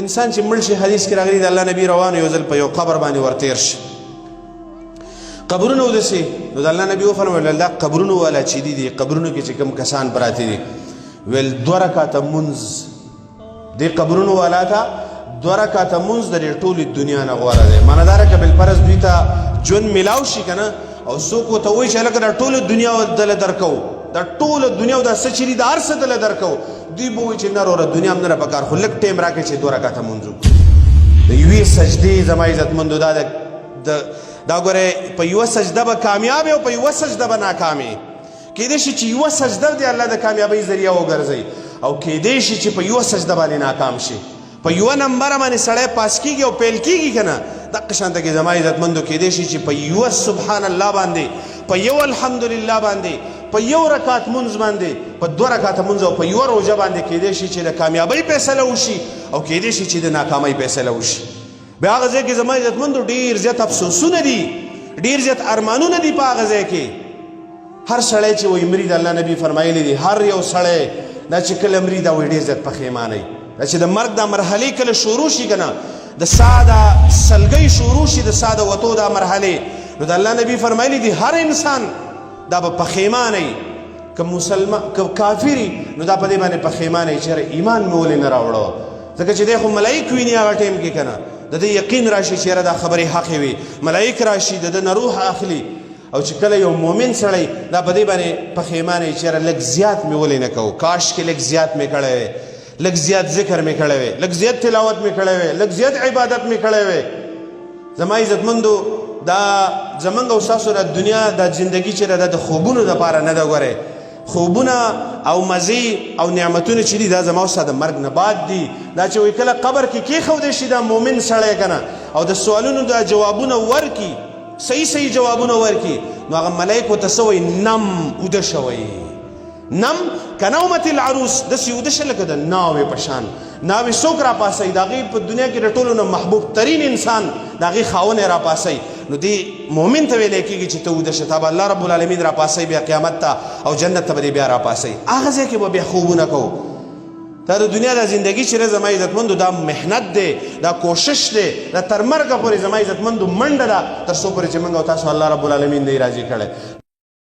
انسان چې مړ شي حدیث کې راغلی د الله نبی روان یو ځل په یو قبر باندې ورتیر شي قبرونه ودسي نو د الله نبی وفرمایل دا قبرونه والا چې دي قبرونو کې چې کوم کسان پراته دي ویل 2 رکعاته منځ دې قبرونو والا ته 2 رکعاته منځ د ټولې دنیا نه غوره دی معنی دا رکه بل فرض دوی ته ژوند ملاو شي کنه او څوک ته وایي چې لکه د ټولې دنیا ودل درکو د ټوله دنیا د سچري د ارسه دل درکو دوی به وایي چې نه وروره دنیا هم نه پکار خو لږ ټیم راکړي چې 2 رکعاته منځ د یوې سجدې زما عزتمندو دا ګوره په یوه سجده به کامیاب او په یوه سجده به ناکامې کیدای شي چې یوه سجده د الله د کامیابۍ ذریعه وګرځي او کیدای شي چې په یوه سجده باندې ناکام شي په یوه نمبره باندې سړی پاس کیږي او پیل کیږي که نه دقه شانته کې زما عزتمندو کیدای شي چې په یوه سبحان الله باندې په یو الحمدلله باندې په یو رکعت منځ باندې په 2 رکعاته منځ او په یوه روژه باندې کیدای شي چې د کامیابۍ فیصله وشي او کیدای شي چې د ناکامۍ فیصله وشي بیا هغه ځای کې زما عزتمندو ډېر زیات افسوسونه دي ډېر زیات ارمانونه دي په هغه ځای کې هر سړی چې وایي مري د الله نبي فرمایلی دي هر یو سړی دا چې کله مري دا وایي ډېر زیات پښیمانۍ دا چې د مرګ دا مرحلې کله شروع شي که نه د ساه دا سلګۍ شروع شي د ساه د وتو دا مرحلې نو د الله نبي فرمایلی دي هر انسان دا به پښیمانۍ که مسلمان که کافري نو دا په دې باندې پښیمانۍ چې ایمان مې ولې نه راوړو ځکه چې دی خو ملایک ویني هغه ټایم کې که نه د دې یقین راشي چې دا خبرې حقې وي ملایک راشي د ده نه روح اخلي او چې کله یو مؤمن سړی دا په دې باندې پښیمانۍ چې لږ زیات مې ولې نه کوو کاش کې لږ زیات مې کړی وی لږ زیات ذکر مې کړی وی لږ زیات تلاوت مې کړی وی لږ زیات عبادت مې کړی وی زما عزتمندو دا زمونږ او ستاسو د دنیا دا زندګي چې ده د خوبونو دپاره نه ده ګورئ خوبونه او مزې او نعمتونه چې دي دا زما او ستا د مرګ نه بعد دي دا چې وایي کله قبر کې کېښودی شي دا مؤمن سړی که نه او د سوالونو دا جوابونه ورکي صحیح جوابونه ورکي نو هغه ملایکو ته څه وایي نم اوده شوئ نم کنومت العروس داسې اوده شه لکه د ناوې په شان ناوې څوک راپاسوي د هغې په دنیا کې د ټولو نه محبوب ترین انسان د هغې خاوند یې راپاسوي نو دې مؤمن ته ویلی کېږي چې ته اوده شه تا به الله رب العالمین راپاسوي بیا قیامت ته او جنت ته به دې بیا راپاسوي هغه ځای کې به بیا خوبونه کوو دا د دنیا دا زندگی چې زما عزتمندو دا محنت دی دا کوشش دی دا تر مرګه پورې زما عزتمندو منډه ده تر څو پورې چې موږ او تاسو الله رب العالمین دی راضي کړی